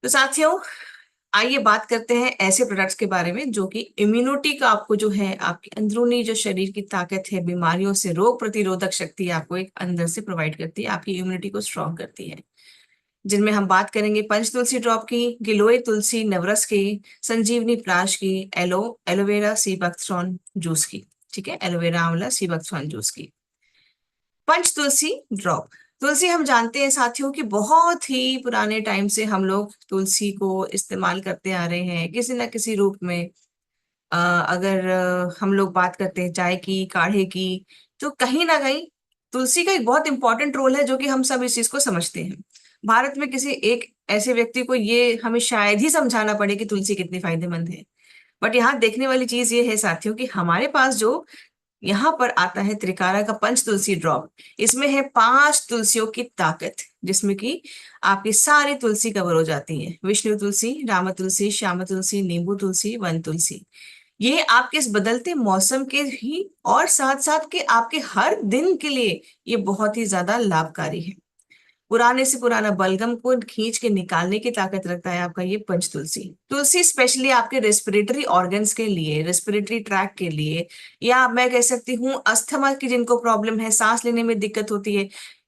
तो साथियों, आइए बात करते हैं ऐसे प्रोडक्ट्स के बारे में जो कि इम्यूनिटी का आपको जो है, आपकी अंदरूनी जो शरीर की ताकत है, बीमारियों से रोग प्रतिरोधक शक्ति आपको एक अंदर से प्रोवाइड करती है, आपकी इम्यूनिटी को स्ट्रांग करती है। जिनमें हम बात करेंगे पंच तुलसी ड्रॉप की, गिलोय तुलसी नवरस की, संजीवनी प्राश की, एलोवेरा सी बकथ्रॉन जूस की। ठीक है, एलोवेरा आंवला सी बकथ्रॉन जूस की। पंच तुलसी ड्रॉप। तुलसी हम जानते हैं साथियों कि बहुत ही पुराने टाइम से हम लोग तुलसी को इस्तेमाल करते आ रहे हैं किसी ना किसी रूप में। अगर हम लोग बात करते हैं चाय की, काढ़े की, तो कहीं ना कहीं तुलसी का एक बहुत इंपॉर्टेंट रोल है, जो कि हम सब इस चीज को समझते हैं। भारत में किसी एक ऐसे व्यक्ति को ये हमें शायद ही समझाना पड़े कि तुलसी कितनी फायदेमंद है। बट यहाँ देखने वाली चीज ये है साथियों कि हमारे पास जो यहाँ पर आता है त्रिकारा का पंच तुलसी ड्रॉप, इसमें है 5 तुलसियों की ताकत, जिसमें कि आपकी सारी तुलसी कवर हो जाती है। विष्णु तुलसी, राम तुलसी, श्याम तुलसी, नींबू तुलसी, वन तुलसी। ये आपके इस बदलते मौसम के ही और साथ साथ के आपके हर दिन के लिए ये बहुत ही ज्यादा लाभकारी है। पुराने से पुराना बलगम को खींच के निकालने की ताकत रखता है आपका ये पंच तुलसी। तुलसी स्पेशली आपके रेस्पिरेटरी ऑर्गन्स के लिए, रेस्पिरेटरी ट्रैक के लिए, या मैं कह सकती हूँ अस्थमा की जिनको प्रॉब्लम है, सांस लेने में दिक्कत होती है।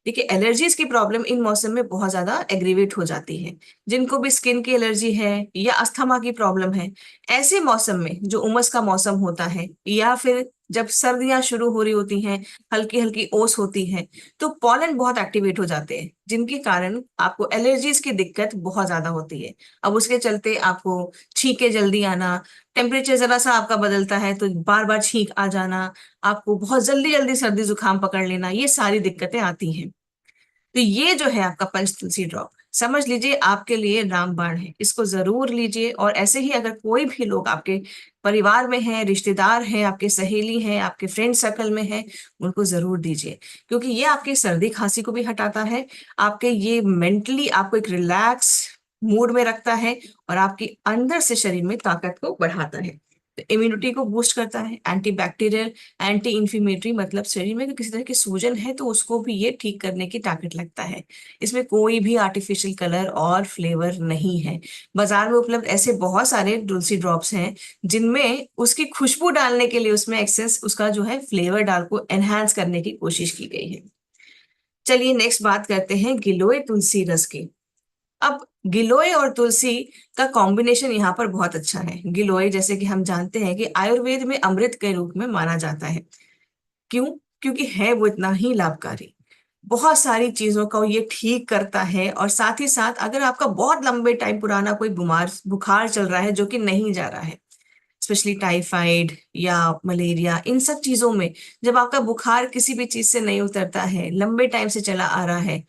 देखिए, एलर्जीज की प्रॉब्लम इन मौसम में बहुत ज्यादा एग्रीवेट हो जाती है। जिनको भी स्किन की एलर्जी है या अस्थमा की प्रॉब्लम है, ऐसे मौसम में जो उमस का मौसम होता है, या फिर जब सर्दियां शुरू हो रही होती हैं, हल्की हल्की ओस होती है, तो पॉलन बहुत एक्टिवेट हो जाते हैं, जिनके कारण आपको एलर्जीज की दिक्कत बहुत ज्यादा होती है। अब उसके चलते आपको छींके जल्दी आना, टेम्परेचर जरा सा आपका बदलता है तो बार बार छींक आ जाना, आपको बहुत जल्दी जल्दी सर्दी जुकाम पकड़ लेना, ये सारी दिक्कतें आती हैं। तो ये जो है आपका पंच तुलसी ड्रॉप, समझ लीजिए आपके लिए रामबाण है। इसको जरूर लीजिए, और ऐसे ही अगर कोई भी लोग आपके परिवार में है, रिश्तेदार हैं, आपके सहेली हैं, आपके फ्रेंड सर्कल में है, उनको जरूर दीजिए। क्योंकि ये आपकी सर्दी खांसी को भी हटाता है, आपके ये मेंटली आपको एक रिलैक्स मूड में रखता है, और आपकी अंदर से शरीर में ताकत को बढ़ाता है। तो इम्यूनिटी को बूस्ट करता है, एंटी बैक्टीरियल, एंटी इंफ्लेमेटरी, मतलब शरीर में अगर किसी तरह की सूजन है तो उसको भी ये ठीक करने की ताकत लगता है। इसमें कोई भी आर्टिफिशियल कलर और फ्लेवर नहीं है। बाजार में उपलब्ध ऐसे बहुत सारे तुलसी ड्रॉप्स हैं जिनमें उसकी खुशबू डालने के लिए उसमें एक्सेस उसका जो है फ्लेवर डाल को एनहांस करने की कोशिश की गई है। चलिए नेक्स्ट बात करते हैं गिलोय तुलसी रस की। अब गिलोय और तुलसी का कॉम्बिनेशन यहाँ पर बहुत अच्छा है। गिलोय जैसे कि हम जानते हैं कि आयुर्वेद में अमृत के रूप में माना जाता है। क्यों? क्योंकि है वो इतना ही लाभकारी। बहुत सारी चीजों को ये ठीक करता है, और साथ ही साथ अगर आपका बहुत लंबे टाइम पुराना कोई बीमार बुखार चल रहा है जो कि नहीं जा रहा है, स्पेशली टाइफाइड या मलेरिया, इन सब चीजों में जब आपका बुखार किसी भी चीज से नहीं उतरता है, लंबे टाइम से चला आ रहा है,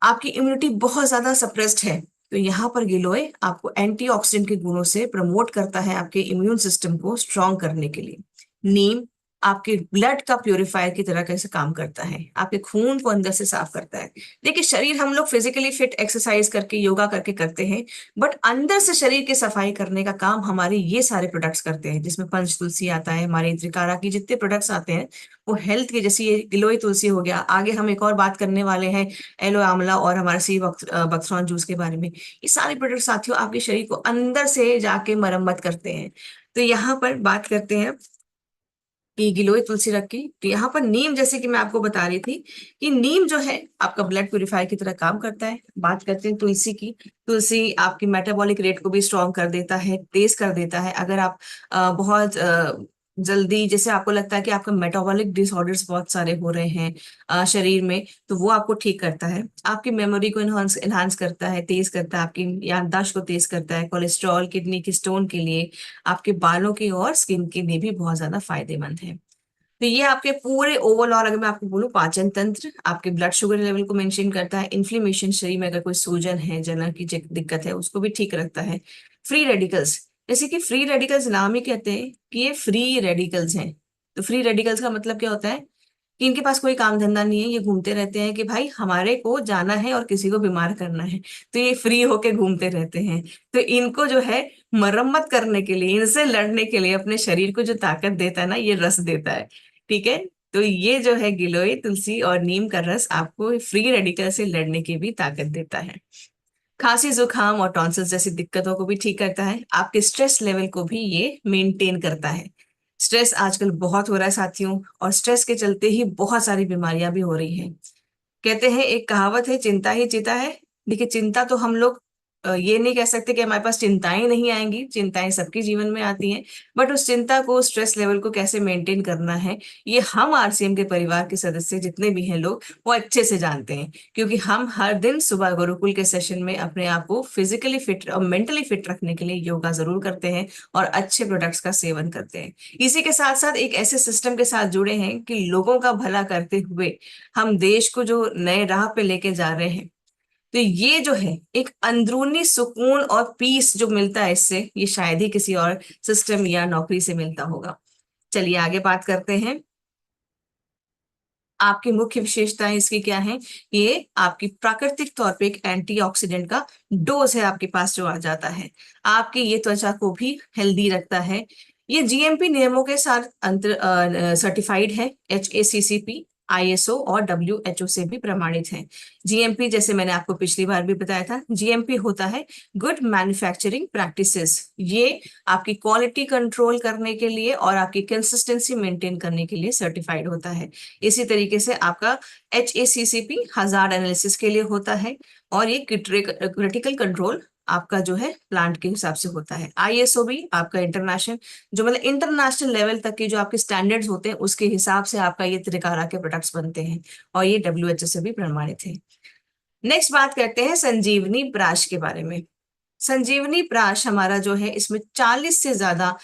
आपकी इम्यूनिटी बहुत ज्यादा सप्रेस्ड है, तो यहाँ पर गिलोय आपको एंटीऑक्सीडेंट के गुणों से प्रमोट करता है आपके इम्यून सिस्टम को स्ट्रांग करने के लिए। नीम आपके ब्लड का प्योरीफायर की तरह कैसे काम करता है, आपके खून को अंदर से साफ करता है। देखिए, शरीर हम लोग फिजिकली फिट एक्सरसाइज करके, योगा करके करते हैं, बट अंदर से शरीर की सफाई करने का काम हमारे ये सारे प्रोडक्ट्स करते हैं, जिसमें पंच तुलसी आता है, हमारे त्रिकारा की जितने प्रोडक्ट्स आते हैं वो हेल्थ के, जैसे ये गिलोय तुलसी हो गया। आगे हम एक और बात करने वाले हैं एलो आंवला और हमारे बकथ्रॉन जूस के बारे में। ये सारे प्रोडक्ट साथियों आपके शरीर को अंदर से जाके मरम्मत करते हैं। तो यहाँ पर बात करते हैं कि गिलोय तुलसी रख की, तो यहाँ पर नीम, जैसे कि मैं आपको बता रही थी कि नीम जो है आपका ब्लड प्यूरिफायर की तरह काम करता है। बात करते हैं तुलसी की। तुलसी आपकी मेटाबॉलिक रेट को भी स्ट्रॉन्ग कर देता है, तेज कर देता है। अगर आप बहुत जल्दी, जैसे आपको लगता है कि आपका मेटाबॉलिक डिसऑर्डर्स बहुत सारे हो रहे हैं शरीर में, तो वो आपको ठीक करता है। आपकी मेमोरी को इन्हांस इन्हांस करता है, तेज करता है, आपकी याददाश्त को तेज करता है। कोलेस्ट्रॉल, किडनी की स्टोन के लिए, आपके बालों की और स्किन के लिए भी बहुत ज्यादा फायदेमंद है। तो ये आपके पूरे ओवरऑल, अगर मैं आपको बोलूं, पाचन तंत्र, आपके ब्लड शुगर लेवल को मेंटेन करता है। इन्फ्लेमेशन, शरीर में अगर कोई सूजन है, जलन की दिक्कत है, उसको भी ठीक रखता है। फ्री रेडिकल्स, जैसे कि फ्री रेडिकल्स नाम ही कहते हैं कि ये फ्री रेडिकल्स हैं। तो फ्री रेडिकल्स का मतलब क्या होता है कि इनके पास कोई काम धंधा नहीं है, ये घूमते रहते हैं कि भाई हमारे को जाना है और किसी को बीमार करना है, तो ये फ्री होके घूमते रहते हैं। तो इनको जो है मरम्मत करने के लिए, इनसे लड़ने के लिए, अपने शरीर को जो ताकत देता है ना, ये रस देता है। ठीक है। तो ये जो है गिलोय तुलसी और नीम का रस आपको फ्री रेडिकल से लड़ने की भी ताकत देता है। खांसी जुकाम और टॉन्सिल्स जैसी दिक्कतों को भी ठीक करता है। आपके स्ट्रेस लेवल को भी ये मेंटेन करता है। स्ट्रेस आजकल बहुत हो रहा है साथियों, और स्ट्रेस के चलते ही बहुत सारी बीमारियां भी हो रही हैं। कहते हैं, एक कहावत है, चिंता ही चिता है। देखिए, चिंता तो हम लोग ये नहीं कह सकते कि हमारे पास चिंताएं नहीं आएंगी, चिंताएं सबके जीवन में आती हैं। बट उस चिंता को, स्ट्रेस लेवल को कैसे मेंटेन करना है, ये हम आरसीएम के परिवार के सदस्य जितने भी हैं लोग, वो अच्छे से जानते हैं। क्योंकि हम हर दिन सुबह गुरुकुल के सेशन में अपने आप को फिजिकली फिट और मेंटली फिट रखने के लिए योगा जरूर करते हैं और अच्छे प्रोडक्ट्स का सेवन करते हैं। इसी के साथ साथ एक ऐसे सिस्टम के साथ जुड़े हैं कि लोगों का भला करते हुए हम देश को जो नए राह पे लेके जा रहे हैं। तो ये जो है एक अंदरूनी सुकून और पीस जो मिलता है इससे, ये शायद ही किसी और सिस्टम या नौकरी से मिलता होगा। चलिए आगे बात करते हैं। आपकी मुख्य विशेषताएं इसकी क्या है? ये आपकी प्राकृतिक तौर पे एक एंटीऑक्सीडेंट का डोज है आपके पास जो आ जाता है। आपकी ये त्वचा को भी हेल्दी रखता है। ये जीएमपी नियमों के साथ अंतर सर्टिफाइड है, HACCP, ISO और WHO से भी प्रमाणित है। जीएमपी, जैसे मैंने आपको पिछली बार भी बताया था, जीएमपी होता है गुड मैन्युफैक्चरिंग प्रैक्टिसेस। ये आपकी क्वालिटी कंट्रोल करने के लिए और आपकी कंसिस्टेंसी मेंटेन करने के लिए सर्टिफाइड होता है। इसी तरीके से आपका HACCP हजार्ड एनालिसिस के लिए होता है, और ये क्रिटिकल कंट्रोल आपका जो है प्लांट के हिसाब से होता है। ISO भी आपका इंटरनेशनल, जो मतलब इंटरनेशनल लेवल तक के जो आपके स्टैंडर्ड्स होते हैं उसके हिसाब से आपका ये त्रिकारा के प्रोडक्ट्स बनते हैं, और ये WHO से भी प्रमाणित है। नेक्स्ट बात करते हैं संजीवनी प्राश के बारे में। संजीवनी प्राश हमारा जो है, इसमें 40 से ज्यादा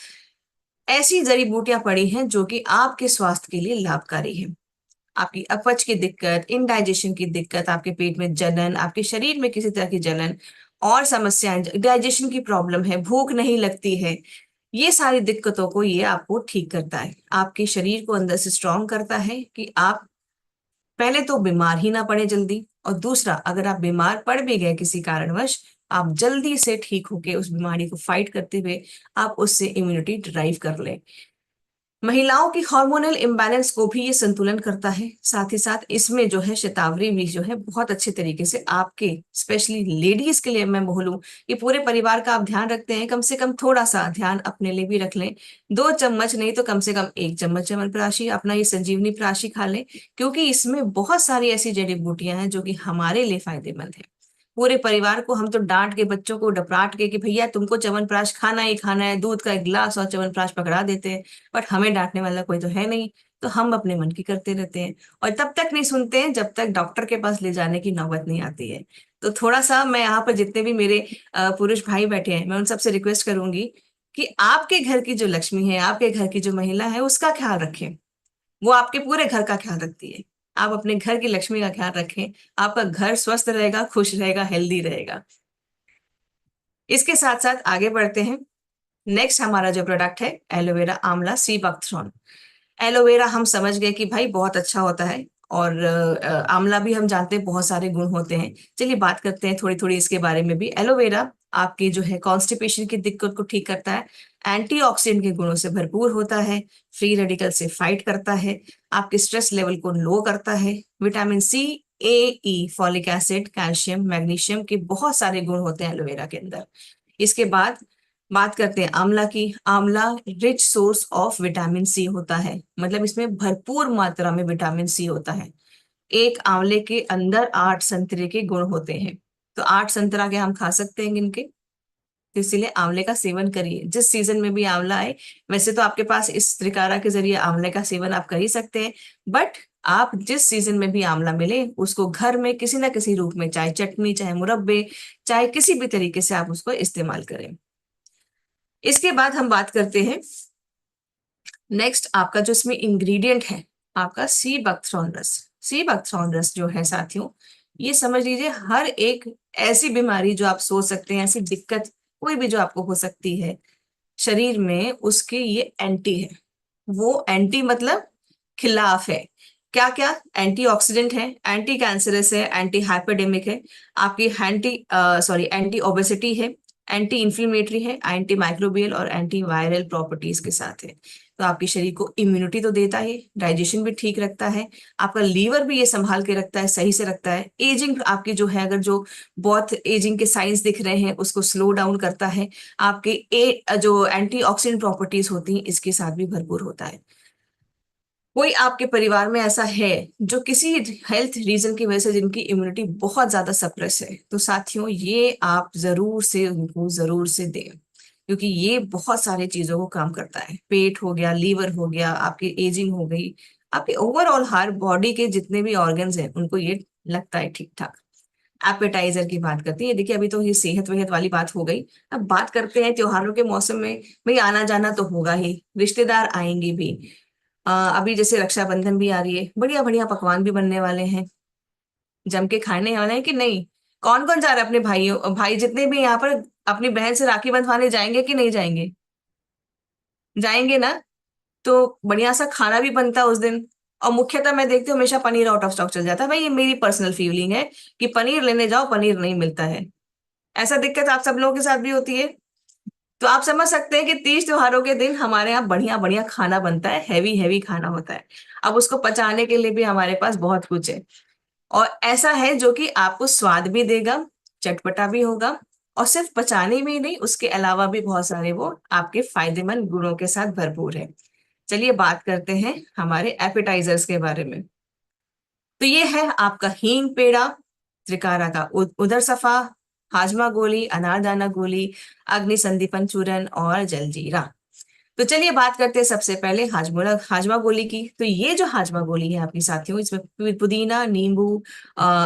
ऐसी जड़ी बूटियां पड़ी हैं जो कि आपके स्वास्थ्य के लिए लाभकारी है। आपकी अपच की दिक्कत, इनडाइजेशन की दिक्कत, आपके पेट में जलन, आपके शरीर में किसी तरह की जलन और समस्याएं, डाइजेशन की प्रॉब्लम है, भूख नहीं लगती है, ये सारी दिक्कतों को ये आपको ठीक करता है। आपके शरीर को अंदर से स्ट्रांग करता है कि आप पहले तो बीमार ही ना पड़े जल्दी, और दूसरा, अगर आप बीमार पड़ भी गए किसी कारणवश, आप जल्दी से ठीक होके उस बीमारी को फाइट करते हुए आप उससे इम्यूनिटी ड्राइव कर ले। महिलाओं की हार्मोनल इम्बैलेंस को भी ये संतुलन करता है। साथ ही साथ इसमें जो है शतावरी भी जो है बहुत अच्छे तरीके से आपके, स्पेशली लेडीज के लिए मैं बोलूं, ये पूरे परिवार का आप ध्यान रखते हैं, कम से कम थोड़ा सा ध्यान अपने लिए भी रख लें। 2 चम्मच नहीं तो कम से कम 1 चम्मच च्यवनप्राश अपना ये संजीवनी प्राश खा लें, क्योंकि इसमें बहुत सारी ऐसी जड़ी बूटियां हैं जो कि हमारे लिए फायदेमंद है। पूरे परिवार को हम तो डांट के, बच्चों को डपराट के कि भैया तुमको च्यवनप्राश खाना ही खाना है, दूध का एक गिलास और च्यवनप्राश पकड़ा देते हैं। बट हमें डांटने वाला कोई तो है नहीं, तो हम अपने मन की करते रहते हैं, और तब तक नहीं सुनते हैं जब तक डॉक्टर के पास ले जाने की नौबत नहीं आती है। तो थोड़ा सा मैं यहाँ पर जितने भी मेरे पुरुष भाई बैठे हैं, मैं उन सबसे रिक्वेस्ट करूंगी कि आपके घर की जो लक्ष्मी है, आपके घर की जो महिला है, उसका ख्याल रखें। वो आपके पूरे घर का ख्याल रखती है। आप अपने घर की लक्ष्मी का ख्याल रखें, आपका घर स्वस्थ रहेगा, खुश रहेगा, हेल्दी रहेगा। इसके साथ साथ आगे बढ़ते हैं। नेक्स्ट हमारा जो प्रोडक्ट है, एलोवेरा आंवला सी बकथ्रॉन। एलोवेरा हम समझ गए कि भाई बहुत अच्छा होता है, और आंवला भी हम जानते हैं बहुत सारे गुण होते हैं। चलिए बात करते हैं थोड़ी थोड़ी इसके बारे में भी। एलोवेरा आपकी जो है कॉन्स्टिपेशन की दिक्कत को ठीक करता है, एंटीऑक्सीडेंट के गुणों से भरपूर होता है, फ्री रेडिकल से फाइट करता है, आपके स्ट्रेस लेवल को लो करता है, vitamin C, A, E, folic acid, calcium, magnesium के बहुत सारे गुण होते हैं एलोवेरा के अंदर। इसके बाद बात करते हैं आंवला की। आंवला rich source of vitamin C होता है, मतलब इसमें भरपूर मात्रा में विटामिन C होता है। एक आंवले के अंदर 8 संतरे के गुण होते हैं, तो 8 संतरा के हम खा सकते हैं गिन के। तो इसीलिए आंवले का सेवन करिए जिस सीजन में भी आंवला आए। वैसे तो आपके पास इस त्रिकारा के जरिए आंवले का सेवन आप कर ही सकते हैं, बट आप जिस सीजन में भी आंवला मिले उसको घर में किसी ना किसी रूप में, चाहे चटनी, चाहे मुरब्बे, चाहे किसी भी तरीके से आप उसको इस्तेमाल करें। इसके बाद हम बात करते हैं नेक्स्ट, आपका जो इसमें इंग्रेडिएंट है, आपका सी बकथ्रॉन रस। सी बकथ्रॉन रस जो है साथियों, ये समझ लीजिए हर एक ऐसी बीमारी जो आप सोच सकते हैं, ऐसी दिक्कत कोई भी जो आपको हो सकती है शरीर में, उसके ये एंटी है। वो एंटी मतलब खिलाफ है। क्या क्या? एंटीऑक्सीडेंट है, एंटी कैंसरस है, एंटी हाइपरडेमिक है, आपकी एंटी ओबेसिटी है, एंटी इंफ्लेमेटरी है, एंटी माइक्रोबियल और एंटी वायरल प्रॉपर्टीज के साथ है। तो आपके शरीर को इम्यूनिटी तो देता है, डाइजेशन भी ठीक रखता है, आपका लीवर भी ये संभाल के रखता है, सही से रखता है, एजिंग आपकी जो है, अगर जो बहुत एजिंग के साइंस दिख रहे हैं उसको स्लो डाउन करता है, आपके जो एंटीऑक्सीडेंट प्रॉपर्टीज होती हैं इसके साथ भी भरपूर होता है। कोई आपके परिवार में ऐसा है जो किसी हेल्थ रीजन की वजह से जिनकी इम्यूनिटी बहुत ज्यादा सप्रेस है, तो साथियों ये आप जरूर से उनको जरूर से दें, क्योंकि ये बहुत सारी चीजों को काम करता है। पेट हो गया, लीवर हो गया, आपकी एजिंग हो गई, आपके ओवरऑल हर बॉडी के जितने भी ऑर्गन्स हैं उनको ये लगता है ठीक ठाक। एपेटाइजर की बात करते हैं, देखिए अभी तो ये सेहत वेहत वाली बात हो गई। अब बात करते हैं त्योहारों के मौसम में, भाई आना जाना तो होगा ही, रिश्तेदार आएंगे भी। अभी जैसे रक्षाबंधन भी आ रही है, बढ़िया बढ़िया पकवान भी बनने वाले हैं, जम के खाने वाले हैं कि नहीं? कौन कौन जा रहा है अपने भाइयों, भाई जितने भी यहाँ पर अपनी बहन से राखी बंधवाने जाएंगे कि नहीं जाएंगे? जाएंगे ना? तो बढ़िया सा खाना भी बनता है उस दिन। और मुख्यतः मैं देखती हूँ हमेशा पनीर आउट ऑफ स्टॉक चल जाता है। भाई ये मेरी पर्सनल फीलिंग है कि पनीर लेने जाओ, पनीर नहीं मिलता है। ऐसा दिक्कत आप सब लोगों के साथ भी होती है? तो आप समझ सकते हैं कि तीज त्योहारों के दिन हमारे यहाँ बढ़िया बढ़िया खाना बनता है, हैवी हैवी खाना होता है। अब उसको पचाने के लिए भी हमारे पास बहुत कुछ है, और ऐसा है जो कि आपको स्वाद भी देगा, चटपटा भी होगा, और सिर्फ पचाने में ही नहीं, उसके अलावा भी बहुत सारे वो आपके फायदेमंद गुणों के साथ भरपूर है। चलिए बात करते हैं हमारे एपेटाइजर्स के बारे में। तो ये है आपका हींग पेड़ा, त्रिकारा का उदर सफा, हाजमा गोली, अनारदाना गोली, अग्नि संदीपन चूर्ण और जलजीरा। तो चलिए बात करते हैं सबसे पहले हाजमा हाजमा गोली की। तो ये जो हाजमा गोली है आपकी साथियों, इसमें पुदीना, नींबू,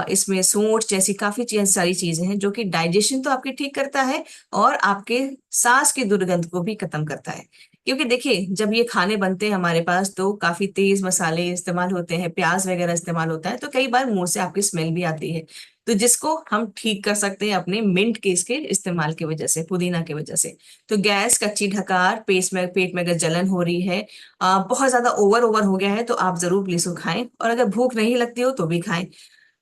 इसमें सूंठ जैसी काफी सारी चीजें हैं जो कि डाइजेशन तो आपकी ठीक करता है, और आपके सांस की दुर्गंध को भी खत्म करता है। क्योंकि देखिए जब ये खाने बनते हैं हमारे पास तो काफी तेज मसाले इस्तेमाल होते हैं, प्याज वगैरह इस्तेमाल होता है, तो कई बार मुंह से आपकी स्मेल भी आती है। तो जिसको हम ठीक कर सकते हैं अपने मिंट के इसके इस्तेमाल की वजह से, पुदीना की वजह से। तो गैस, कच्ची ढकार, पेट में अगर जलन हो रही है, बहुत ज्यादा ओवर ओवर हो गया है, तो आप जरूर प्लीज उसको खाएं, और अगर भूख नहीं लगती हो तो भी खाएं।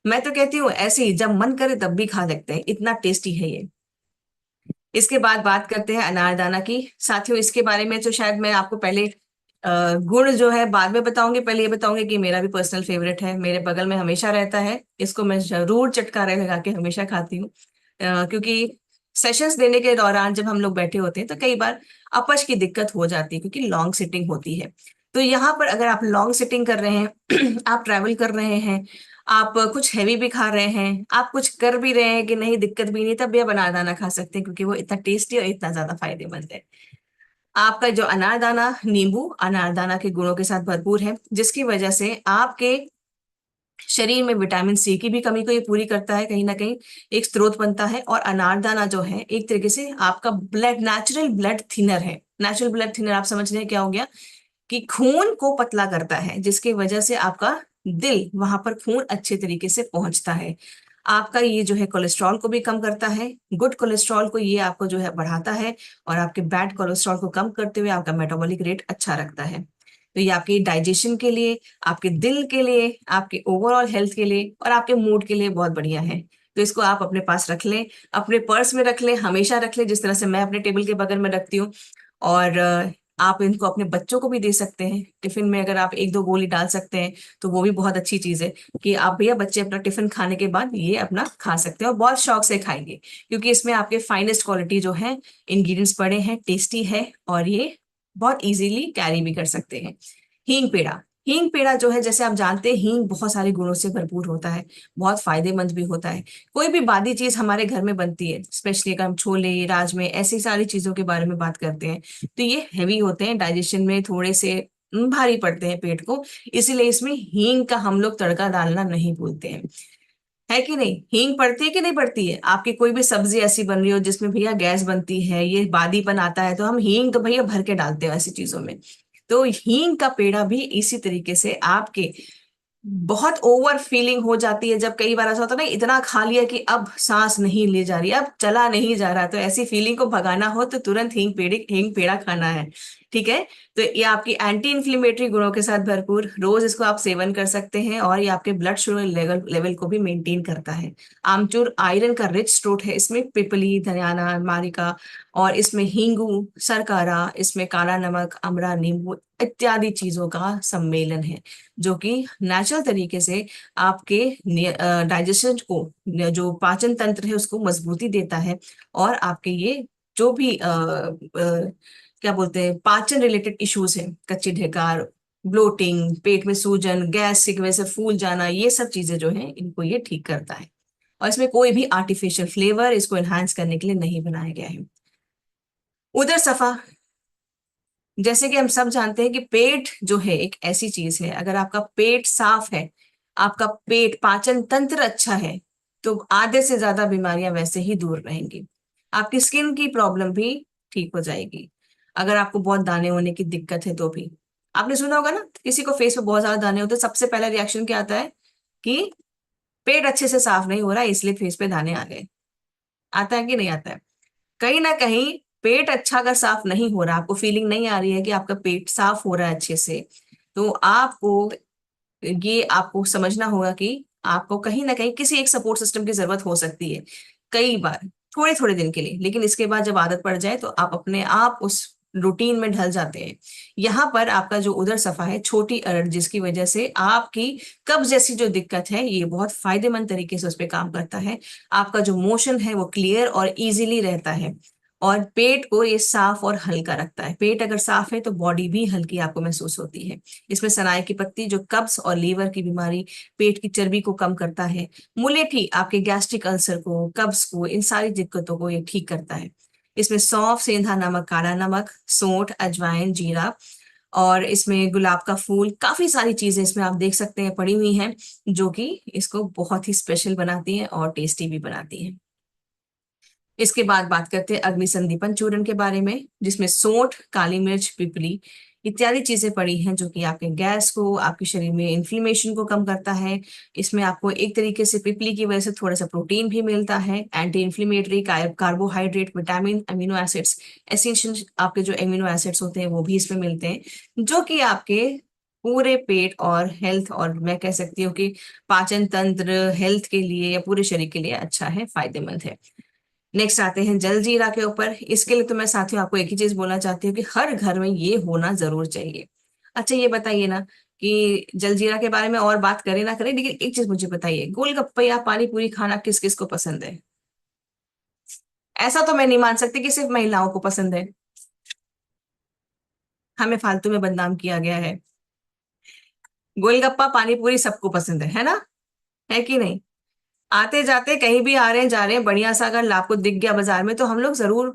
मैं तो कहती हूँ ऐसे ही जब मन करे तब भी खा सकते हैं, इतना टेस्टी है ये। इसके बाद बात करते हैं अनारदाना की। साथियों इसके बारे में तो शायद मैं आपको पहले गुण जो है बाद में बताऊंगी, पहले ये बताऊंगी कि मेरा भी पर्सनल फेवरेट है, मेरे बगल में हमेशा रहता है, इसको मैं जरूर चटकारे लगा के हमेशा खाती हूँ। क्योंकि सेशंस देने के दौरान जब हम लोग बैठे होते हैं तो कई बार अपच की दिक्कत हो जाती है, क्योंकि लॉन्ग सिटिंग होती है। तो यहाँ पर अगर आप लॉन्ग सिटिंग कर रहे हैं आप ट्रैवल कर रहे हैं, आप कुछ हैवी भी खा रहे हैं, आप कुछ कर भी रहे हैं कि नहीं, दिक्कत भी नहीं, तब भी आप अनारदाना खा सकते हैं, क्योंकि वो इतना टेस्टी और इतना ज्यादा फायदेमंद है। आपका जो अनारदाना, नींबू अनारदाना के गुणों के साथ भरपूर है, जिसकी वजह से आपके शरीर में विटामिन सी की भी कमी को ये पूरी करता है, कहीं ना कहीं एक स्रोत बनता है। और अनारदाना जो है एक तरीके से आपका ब्लड, नेचुरल ब्लड थिनर है। नेचुरल ब्लड थिनर आप समझ रहे हैं क्या हो गया? कि खून को पतला करता है, जिसकी वजह से आपका दिल, वहां पर खून अच्छे तरीके से पहुंचता है। आपका ये जो है कोलेस्ट्रॉल को भी कम करता है, गुड कोलेस्ट्रॉल को ये आपको जो है बढ़ाता है, और आपके बैड कोलेस्ट्रॉल को कम करते हुए आपका मेटाबॉलिक रेट अच्छा रखता है। तो ये आपके डाइजेशन के लिए, आपके दिल के लिए, आपके ओवरऑल हेल्थ के लिए और आपके मूड के लिए बहुत बढ़िया है। तो इसको आप अपने पास रख लें, अपने पर्स में रख लें, हमेशा रख लें, जिस तरह से मैं अपने टेबल के बगल में रखती हूँ। और आप इनको अपने बच्चों को भी दे सकते हैं टिफिन में, अगर आप एक दो गोली डाल सकते हैं तो वो भी बहुत अच्छी चीज है, कि आप भैया बच्चे अपना टिफिन खाने के बाद ये अपना खा सकते हैं और बहुत शौक से खाएंगे, क्योंकि इसमें आपके फाइनेस्ट क्वालिटी जो है इंग्रेडिएंट्स पड़े हैं, टेस्टी है, और ये बहुत इजीली कैरी भी कर सकते हैं। हींग पेड़ा, हींग पेड़ा जो है, जैसे आप जानते हैं हींग बहुत सारे गुणों से भरपूर होता है, बहुत फायदेमंद भी होता है। कोई भी बादी चीज हमारे घर में बनती है, स्पेशली अगर हम छोले, राजमे, ऐसी सारी चीजों के बारे में बात करते हैं, तो ये हैवी होते हैं, डाइजेशन में थोड़े से भारी पड़ते हैं पेट को, इसीलिए इसमें हींग का हम लोग तड़का डालना नहीं भूलते हैं। है कि नहीं? हींग पड़ती है कि नहीं पड़ती है? आपकी कोई भी सब्जी ऐसी बन रही हो जिसमें भैया गैस बनती है, ये बादीपन आता है, तो हम हींग तो भैया भर के डालते हैं ऐसी चीजों में। तो हींग का पेड़ा भी इसी तरीके से आपके बहुत ओवर फीलिंग हो जाती है, जब कई बार ऐसा होता है ना, इतना खा लिया कि अब सांस नहीं ली जा रही, अब चला नहीं जा रहा, तो ऐसी फीलिंग को भगाना हो तो तुरंत हींग पेड़ा खाना है। ठीक है? तो ये आपकी एंटी इन्फ्लेमेटरी गुणों के साथ भरपूर, रोज इसको आप सेवन कर सकते हैं, और ये आपके ब्लड शुगर लेवल को भी मेंटेन करता है। आमचूर आयरन का रिच स्रोत है, इसमें पिपली, धनियाना, मारिका, और इसमें हींगू, सरकारा, इसमें काला नमक, अमरा, नींबू इत्यादि चीजों का सम्मेलन है, जो कि नेचुरल तरीके से आपके डाइजेशन को, जो पाचन तंत्र है उसको मजबूती देता है। और आपके ये जो भी क्या बोलते हैं, पाचन रिलेटेड इश्यूज हैं, कच्ची ढेकार, ब्लोटिंग, पेट में सूजन, गैस की वजह से फूल जाना, ये सब चीजें जो है इनको ये ठीक करता है। और इसमें कोई भी आर्टिफिशियल फ्लेवर इसको एनहांस करने के लिए नहीं बनाया गया है। उदर सफा, जैसे कि हम सब जानते हैं कि पेट जो है एक ऐसी चीज है, अगर आपका पेट साफ है, आपका पेट पाचन तंत्र अच्छा है, तो आधे से ज्यादा बीमारियां वैसे ही दूर रहेंगी। आपकी स्किन की प्रॉब्लम भी ठीक हो जाएगी। अगर आपको बहुत दाने होने की दिक्कत है तो भी, आपने सुना होगा ना, किसी को फेस पे बहुत ज्यादा दाने होते हैं, सबसे पहला रिएक्शन क्या आता है कि पेट अच्छे से साफ नहीं हो रहा इसलिए फेस पे दाने आ गए। आता है कि नहीं आता है? कहीं ना कहीं पेट अच्छा अगर साफ नहीं हो रहा, आपको फीलिंग नहीं आ रही है कि आपका पेट साफ हो रहा है अच्छे से, तो आपको ये आपको समझना होगा कि आपको कहीं ना कहीं किसी एक सपोर्ट सिस्टम की जरूरत हो सकती है, कई बार, थोड़े थोड़े दिन के लिए। लेकिन इसके बाद जब आदत पड़ जाए तो आप अपने आप उस रूटीन में ढल जाते हैं। यहाँ पर आपका जो उदर सफा है, छोटी अरड़, जिसकी वजह से आपकी कब्ज जैसी जो दिक्कत है, ये बहुत फायदेमंद तरीके से उस पर काम करता है। आपका जो मोशन है वो क्लियर और इजीली रहता है, और पेट को ये साफ और हल्का रखता है। पेट अगर साफ है तो बॉडी भी हल्की आपको महसूस होती है। इसमें सनाए की पत्ती जो कब्ज और लीवर की बीमारी, पेट की चर्बी को कम करता है। मुलेठी आपके गैस्ट्रिक अल्सर को, कब्ज को, इन सारी दिक्कतों को ये ठीक करता है। इसमें सौंफ, सेंधा नमक, काला नमक, सोंठ, अजवाइन, जीरा, और इसमें गुलाब का फूल, काफी सारी चीजें इसमें आप देख सकते हैं पड़ी हुई हैं, जो कि इसको बहुत ही स्पेशल बनाती हैं और टेस्टी भी बनाती हैं। इसके बाद बात करते हैं अग्नि संदीपन चूर्ण के बारे में, जिसमें सोंठ, काली मिर्च, पिपली इत्यादि चीजें पड़ी हैं, जो कि आपके गैस को, आपके शरीर में इन्फ्लेमेशन को कम करता है। इसमें आपको एक तरीके से पिपली की वजह से थोड़ा सा प्रोटीन भी मिलता है, anti inflammatory, carbohydrate, vitamin, amino acids, essential आपके जो एमिनो एसिड्स होते हैं वो भी इसमें मिलते हैं, जो कि आपके पूरे पेट और हेल्थ, और मैं कह सकती हूँ कि पाचन तंत्र हेल्थ के लिए या पूरे शरीर के लिए अच्छा है, फायदेमंद है। नेक्स्ट आते हैं जल जीरा के ऊपर। इसके लिए तो मैं साथियों आपको एक ही चीज बोलना चाहती हूँ कि हर घर में ये होना जरूर चाहिए। अच्छा ये बताइए ना कि जल जीरा के बारे में और बात करें ना करें, लेकिन एक चीज मुझे बताइए, गोलगप्पे या पानी पूरी खाना किस किस को पसंद है? ऐसा तो मैं नहीं मान सकती कि सिर्फ महिलाओं को पसंद है। हमें फालतू में बदनाम किया गया है। गोलगप्पा पानी पूरी सबको पसंद है ना? है कि नहीं? आते जाते कहीं भी आ रहे हैं जा रहे हैं, बढ़िया सा अगर आपको दिख गया बाजार में तो हम लोग जरूर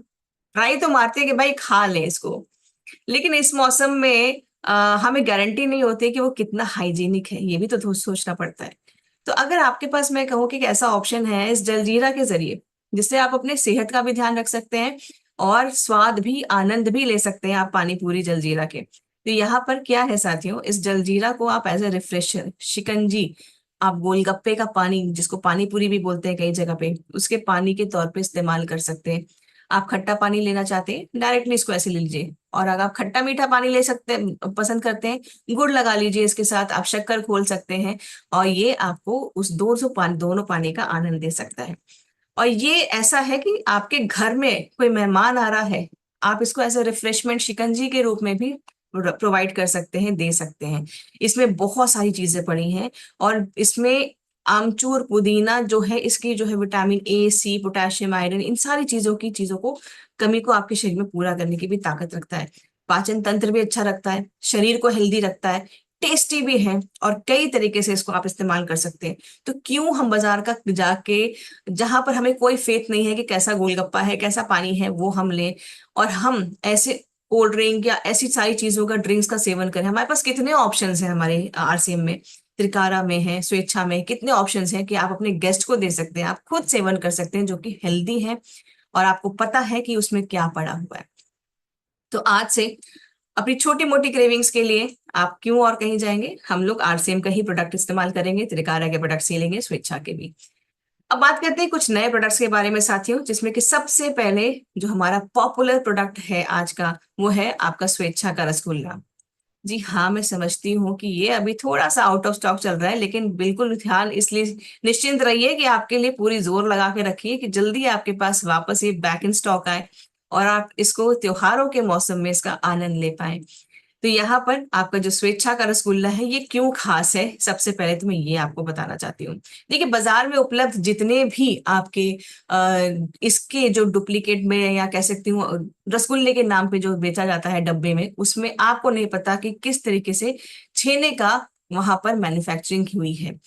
ट्राई तो मारते हैं कि भाई खा लें इसको। लेकिन इस मौसम में हमें गारंटी नहीं होती कि वो कितना हाइजीनिक है, ये भी तो सोचना पड़ता है। तो अगर आपके पास मैं कहूँ कि एक ऐसा ऑप्शन है इस जलजीरा के जरिए, जिससे आप अपने सेहत का भी ध्यान रख सकते हैं और स्वाद भी, आनंद भी ले सकते हैं आप पानी पूरी जलजीरा के, तो यहाँ पर क्या है साथियों, इस जलजीरा को आप एज ए रिफ्रेशर, शिकंजी, आप गोलगप्पे का पानी, जिसको पानी पूरी भी बोलते हैं कई जगह पे, उसके पानी के तौर पे इस्तेमाल कर सकते हैं। आप खट्टा पानी लेना चाहते हैं, डायरेक्टली इसको ऐसे ले लीजिए। और अगर आप खट्टा मीठा पानी ले सकते हैं, पसंद करते हैं, गुड़ लगा लीजिए इसके साथ, आप शक्कर खोल सकते हैं, और ये आपको उस दोनों पानी का आनंद दे सकता है। और ये ऐसा है कि आपके घर में कोई मेहमान आ रहा है, आप इसको एज ए रिफ्रेशमेंट शिकंजी के रूप में भी प्रोवाइड कर सकते हैं, दे सकते हैं। इसमें बहुत सारी चीजें पड़ी हैं, और इसमें आमचूर, पुदीना जो है, इसकी जो है vitamin A, C, potassium, iron, इन सारी चीजों को कमी को आपके शरीर में पूरा करने की भी ताकत रखता है। पाचन तंत्र भी अच्छा रखता है, शरीर को हेल्दी रखता है, टेस्टी भी है, और कई तरीके से इसको आप इस्तेमाल कर सकते हैं। तो क्यों हम बाजार का जाके, जहां पर हमें कोई फेथ नहीं है कि कैसा गोलगप्पा है, कैसा पानी है, वो हम लें, और हम ऐसे कोल्ड ड्रिंक या ऐसी सारी चीजों का, ड्रिंक्स का सेवन करें? हमारे पास कितने ऑप्शंस हैं हमारे आरसीएम में, त्रिकारा में है, स्वेच्छा में, कितने ऑप्शंस हैं कि आप अपने गेस्ट को दे सकते हैं, आप खुद सेवन कर सकते हैं, जो कि हेल्दी है, और आपको पता है कि उसमें क्या पड़ा हुआ है। तो आज से अपनी छोटी मोटी क्रेविंग्स के लिए आप क्यों और कहीं जाएंगे, हम लोग आरसीएम का ही प्रोडक्ट इस्तेमाल करेंगे, त्रिकारा के प्रोडक्ट्स ही लेंगे, स्वेच्छा के भी। अब बात करते हैं कुछ नए प्रोडक्ट्स के बारे में साथियों, जिसमें कि सबसे पहले जो हमारा पॉपुलर प्रोडक्ट है आज का, वो है आपका स्वेच्छा का रसगुल्ला। जी हाँ, मैं समझती हूँ कि ये अभी थोड़ा सा आउट ऑफ स्टॉक चल रहा है, लेकिन बिल्कुल ध्यान, इसलिए निश्चिंत रहिए कि आपके लिए पूरी जोर लगा के रखिए कि जल्दी आपके पास वापस ये बैक इन स्टॉक आए, और आप इसको त्योहारों के मौसम में इसका आनंद ले पाए। तो यहाँ पर आपका जो स्वेच्छा का रसगुल्ला है ये क्यों खास है, सबसे पहले तो मैं ये आपको बताना चाहती हूँ। देखिए, बाजार में उपलब्ध जितने भी आपके इसके जो डुप्लीकेट में या कह सकती हूँ रसगुल्ले के नाम पे जो बेचा जाता है डब्बे में, उसमें आपको नहीं पता कि किस तरीके से छेने का वहां पर मैन्युफैक्चरिंग हुई है,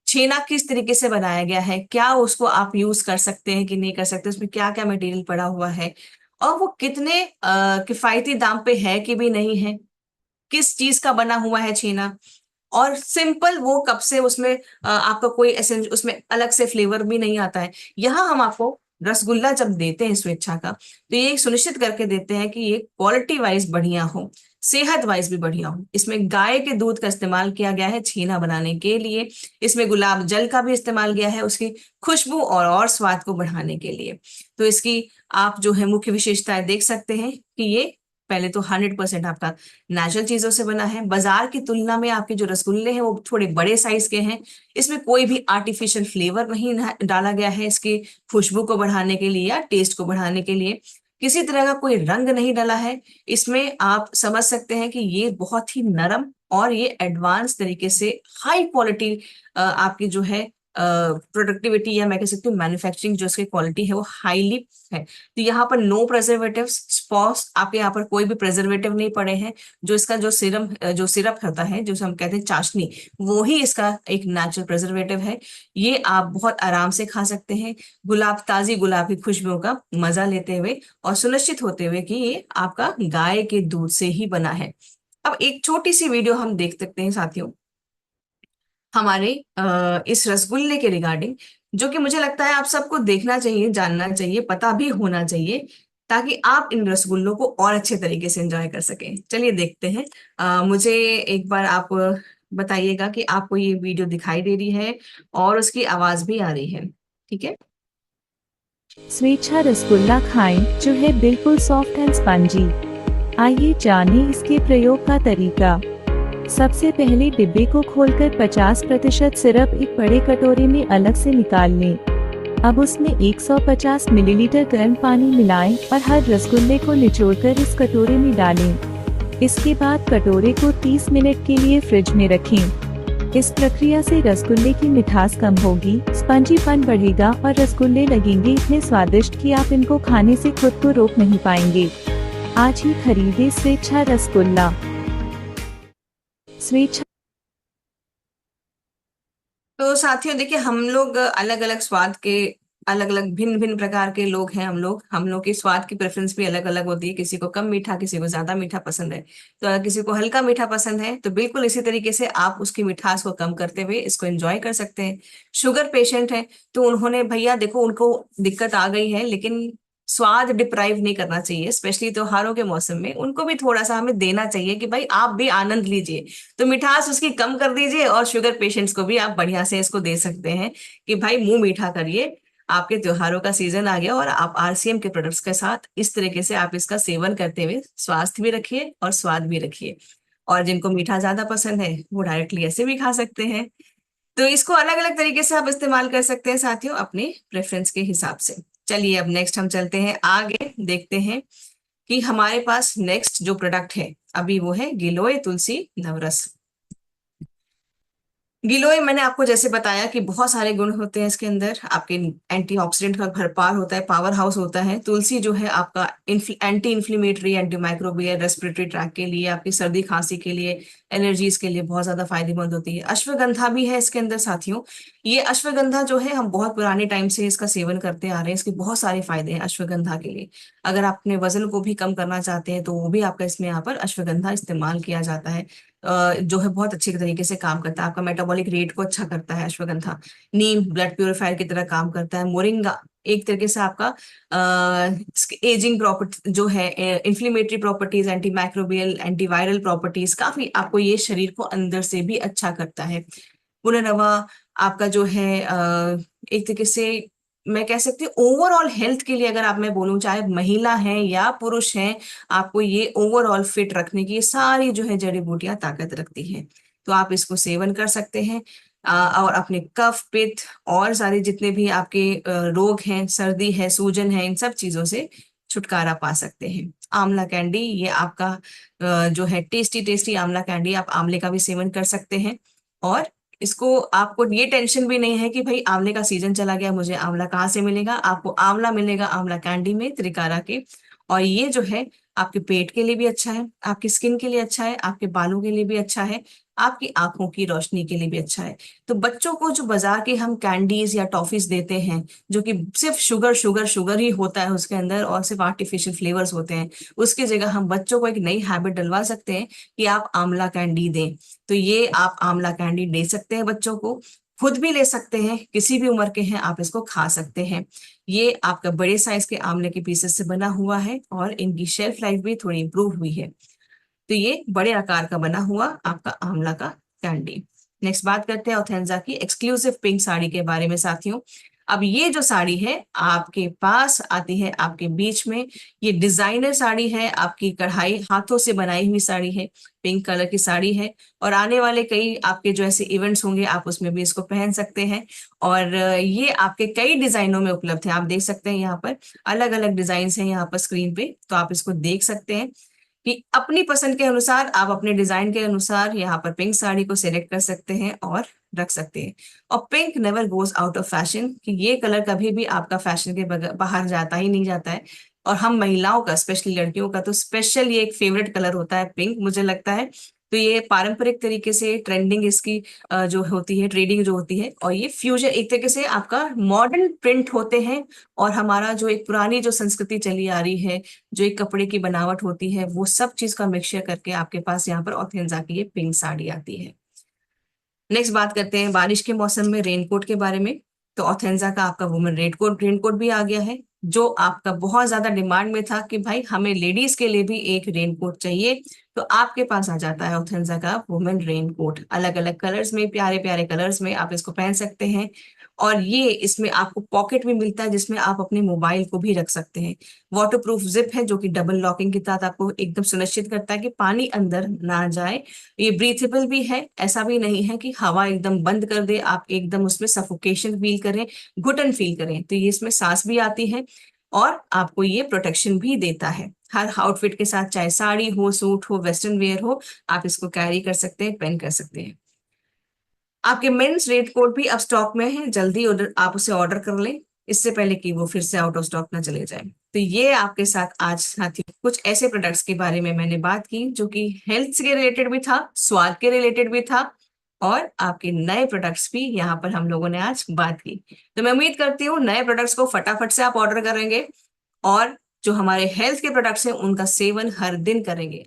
छेना किस तरीके से बनाया गया है, क्या उसको आप यूज कर सकते हैं कि नहीं कर सकते, उसमें क्या क्या मटेरियल पड़ा हुआ है, और वो कितने किफायती दाम पे है कि भी नहीं है, किस चीज का बना हुआ है छेना, और सिंपल वो कब से उसमें आपका कोई एसेंस उसमें अलग से फ्लेवर भी नहीं आता है। यहाँ हम आपको रसगुल्ला जब देते हैं स्वेच्छा का, तो ये सुनिश्चित करके देते हैं कि ये क्वालिटी वाइज बढ़िया हो, सेहत वाइज भी बढ़िया हो। इसमें गाय के दूध का इस्तेमाल किया गया है छेना बनाने के लिए, इसमें गुलाब जल का भी इस्तेमाल किया है उसकी खुशबू और स्वाद को बढ़ाने के लिए। तो इसकी आप जो है मुख्य विशेषताएं देख सकते हैं कि ये पहले तो 100% आपका नेचुरल चीजों से बना है। बाजार की तुलना में आपके जो रसगुल्ले हैं वो थोड़े बड़े साइज के हैं, इसमें कोई भी आर्टिफिशियल फ्लेवर नहीं डाला गया है इसकी खुशबू को बढ़ाने के लिए या टेस्ट को बढ़ाने के लिए, किसी तरह का कोई रंग नहीं डाला है इसमें। आप समझ सकते हैं कि ये बहुत ही नरम और ये एडवांस तरीके से हाई क्वालिटी आपकी जो है प्रोडक्टिविटी या मैं कह सकती हूँ मैन्युफैक्चरिंग जो इसकी क्वालिटी है वो हाईली है। तो यहाँ पर नो प्रेजर्वेटिव स्पॉस, आपके यहाँ पर कोई भी प्रेजर्वेटिव नहीं पड़े हैं। जो इसका जो सिरप होता है जो हम कहते हैं चाशनी, वो ही इसका एक नेचुरल प्रेजर्वेटिव है। ये आप बहुत आराम से खा सकते हैं, ताजी गुलाब की खुशबुओं का मजा लेते हुए और सुनिश्चित होते हुए कि ये आपका गाय के दूध से ही बना है। अब एक छोटी सी वीडियो हम देख सकते हैं साथियों हमारे इस रसगुल्ले के रिगार्डिंग, जो कि मुझे लगता है आप सबको देखना चाहिए, जानना चाहिए, पता भी होना चाहिए, ताकि आप इन रसगुल्लों को और अच्छे तरीके से एंजॉय कर सकें। चलिए देखते हैं। मुझे एक बार आप बताइएगा कि आपको ये वीडियो दिखाई दे रही है और उसकी आवाज भी आ रही है, ठीक है। स्वेच्छा रसगुल्ला खाएं जो है बिल्कुल सॉफ्ट एंड स्पंजी। आइए जानें इसके प्रयोग का तरीका। सबसे पहले डिब्बे को खोलकर 50% सिरप एक बड़े कटोरे में अलग से निकाल लें। अब उसमें 150 मिलीलीटर गर्म पानी मिलाएं और हर रसगुल्ले को निचोड़कर इस कटोरे में डालें। इसके बाद कटोरे को 30 मिनट के लिए फ्रिज में रखें। इस प्रक्रिया से रसगुल्ले की मिठास कम होगी, स्पंजीपन बढ़ेगा और रसगुल्ले लगेंगे इतने स्वादिष्ट कि आप इनको खाने से खुद को रोक नहीं पाएंगे। आज ही खरीदे स्वेच्छा रसगुल्ला। स्वेच्छा। तो साथियों देखिए, हम लोग अलग अलग स्वाद के, अलग अलग भिन्न भिन्न प्रकार के लोग हैं। हम लोग की स्वाद की प्रेफरेंस भी अलग अलग होती है, किसी को कम मीठा, किसी को ज्यादा मीठा पसंद है, तो अगर किसी को हल्का मीठा पसंद है तो बिल्कुल इसी तरीके से आप उसकी मिठास को कम करते हुए इसको एंजॉय कर सकते हैं। शुगर पेशेंट है तो उन्होंने, भैया देखो उनको दिक्कत आ गई है, लेकिन स्वाद डिप्राइव नहीं करना चाहिए, स्पेशली त्योहारों के मौसम में उनको भी थोड़ा सा हमें देना चाहिए कि भाई आप भी आनंद लीजिए। तो मिठास उसकी कम कर दीजिए और शुगर पेशेंट्स को भी आप बढ़िया से इसको दे सकते हैं कि भाई मुंह मीठा करिए, आपके त्योहारों का सीजन आ गया और आप आरसीएम के प्रोडक्ट्स के साथ इस तरीके से आप इसका सेवन करते हुए स्वास्थ्य भी रखिए और स्वाद भी रखिए। और जिनको मीठा ज्यादा पसंद है वो डायरेक्टली ऐसे भी खा सकते हैं। तो इसको अलग अलग तरीके से आप इस्तेमाल कर सकते हैं साथियों, अपने प्रेफरेंस के हिसाब से। चलिए अब नेक्स्ट हम चलते हैं आगे, देखते हैं कि हमारे पास नेक्स्ट जो प्रोडक्ट है अभी वो है गिलोय तुलसी नवरस। गिलोय मैंने आपको जैसे बताया कि बहुत सारे गुण होते हैं इसके अंदर, आपके एंटीऑक्सीडेंट का भरपार होता है, पावर हाउस होता है। तुलसी जो है आपका anti inflammatory, anti microbial, respiratory tract के लिए, आपकी सर्दी खांसी के लिए, एलर्जीज के लिए बहुत ज्यादा फायदेमंद होती है। अश्वगंधा भी है इसके अंदर साथियों। ये अश्वगंधा जो है हम बहुत पुराने टाइम से इसका सेवन करते आ रहे हैं, इसके बहुत सारे फायदे हैं अश्वगंधा के लिए। अगर आप अपने वजन को भी कम करना चाहते हैं तो वो भी आपका इसमें यहाँ पर अश्वगंधा इस्तेमाल किया जाता है। जो है बहुत अच्छे तरीके से काम करता है, आपका मेटाबॉलिक रेट को अच्छा करता है अश्वगंधा। नीम ब्लड प्यूरिफायर की तरह काम करता है। मोरिंगा एक तरीके से आपका एजिंग प्रॉपर्टी जो है, inflammatory properties, anti microbial, antiviral properties, काफी आपको ये शरीर को अंदर से भी अच्छा करता है। पुनर्नवा आपका जो है एक तरीके से मैं कह सकती हूँ ओवरऑल हेल्थ के लिए, अगर आप मैं बोलूँ चाहे महिला हैं या पुरुष हैं, आपको ये ओवरऑल फिट रखने की ये सारी जो है जड़ी बूटियां ताकत रखती हैं। तो आप इसको सेवन कर सकते हैं और अपने कफ पित्त और सारे जितने भी आपके रोग हैं, सर्दी है, सूजन है, इन सब चीजों से छुटकारा पा सकते हैं। आंवला कैंडी, ये आपका जो है टेस्टी टेस्टी आंवला कैंडी, आप आंवले का भी सेवन कर सकते हैं। और इसको आपको ये टेंशन भी नहीं है कि भाई आंवले का सीजन चला गया, मुझे आंवला कहाँ से मिलेगा। आपको आंवला मिलेगा आंवला कैंडी में, त्रिकारा के। और ये जो है आपके पेट के लिए भी अच्छा है, आपकी स्किन के लिए अच्छा है, आपके बालों के लिए भी अच्छा है, आपकी आंखों की रोशनी के लिए भी अच्छा है। तो बच्चों को जो बाजार के हम कैंडीज या टॉफीज देते हैं, जो कि सिर्फ शुगर शुगर शुगर ही होता है उसके अंदर और सिर्फ आर्टिफिशियल फ्लेवर्स होते हैं, उसकी जगह हम बच्चों को एक नई हैबिट डलवा सकते हैं कि आप आंवला कैंडी दें। तो ये आप आंवला कैंडी दे सकते हैं बच्चों को, खुद भी ले सकते हैं, किसी भी उम्र के हैं आप इसको खा सकते हैं। ये आपका बड़े साइज के आंवले के पीसेस से बना हुआ है और इनकी शेल्फ लाइफ भी थोड़ी इंप्रूव हुई है। तो ये बड़े आकार का बना हुआ आपका आंवला का कैंडी। नेक्स्ट बात करते हैं ऑर्गेन्जा की एक्सक्लूसिव पिंक साड़ी के बारे में साथियों। अब ये जो साड़ी है आपके पास आती है आपके बीच में, ये डिजाइनर साड़ी है, आपकी कढ़ाई हाथों से बनाई हुई साड़ी है, पिंक कलर की साड़ी है। और आने वाले कई आपके जो ऐसे इवेंट्स होंगे आप उसमें भी इसको पहन सकते हैं। और ये आपके कई डिजाइनों में उपलब्ध है, आप देख सकते हैं यहाँ पर अलग अलग डिजाइन हैं यहाँ पर स्क्रीन पे, तो आप इसको देख सकते हैं कि अपनी पसंद के अनुसार आप अपने डिजाइन के अनुसार यहाँ पर पिंक साड़ी को सिलेक्ट कर सकते हैं और रख सकते हैं। और pink never goes out of fashion, कि ये कलर कभी भी आपका फैशन के बाहर जाता ही नहीं जाता है। और हम महिलाओं का, स्पेशली लड़कियों का तो स्पेशल ये एक फेवरेट कलर होता है पिंक, मुझे लगता है। तो ये पारंपरिक तरीके से ट्रेंडिंग इसकी जो होती है, ट्रेडिंग जो होती है, और ये फ्यूजन एक तरीके से आपका मॉडर्न प्रिंट होते हैं। और हमारा जो एक पुरानी जो संस्कृति चली आ रही है, जो एक कपड़े की बनावट होती है, वो सब चीज का मिक्सचर करके आपके पास यहाँ पर ऑर्गेन्जा की ये पिंक साड़ी आती है। नेक्स्ट बात करते हैं बारिश के मौसम में रेनकोट के बारे में। तो ऑर्गेन्जा का आपका वुमेन रेनकोट रेनकोट भी आ गया है, जो आपका बहुत ज्यादा डिमांड में था कि भाई हमें लेडीज के लिए भी एक रेनकोट चाहिए। तो आपके पास आ जाता है ऑर्गेन्जा का वुमेन रेनकोट, अलग अलग कलर्स में, प्यारे प्यारे कलर्स में आप इसको पहन सकते हैं। और ये इसमें आपको पॉकेट भी मिलता है जिसमें आप अपने मोबाइल को भी रख सकते हैं। वाटर प्रूफ जिप है जो कि डबल लॉकिंग के साथ आपको एकदम सुनिश्चित करता है कि पानी अंदर ना जाए। ये ब्रीथेबल भी है, ऐसा भी नहीं है कि हवा एकदम बंद कर दे, आप एकदम उसमें सफोकेशन फील करें, घुटन फील करें। तो ये इसमें सांस भी आती है और आपको ये प्रोटेक्शन भी देता है हर आउटफिट के साथ, चाहे साड़ी हो, सूट हो, वेस्टर्न वेयर हो, आप इसको कैरी कर सकते हैं, पेन कर सकते हैं। आपके मेंस रेड कोट भी अब स्टॉक में है, जल्दी ऑर्डर आप उसे ऑर्डर कर लें, इससे पहले कि वो फिर से आउट ऑफ स्टॉक ना चले जाए। तो ये आपके साथ आज साथी कुछ ऐसे प्रोडक्ट्स के बारे में मैंने बात की जो कि हेल्थ से रिलेटेड भी था, स्वाद के रिलेटेड भी था, और आपके नए प्रोडक्ट्स भी यहाँ पर हम लोगों ने आज बात की। तो मैं उम्मीद करती हूँ नए प्रोडक्ट्स को फटाफट से आप ऑर्डर करेंगे और जो हमारे हेल्थ के प्रोडक्ट्स हैं उनका सेवन हर दिन करेंगे।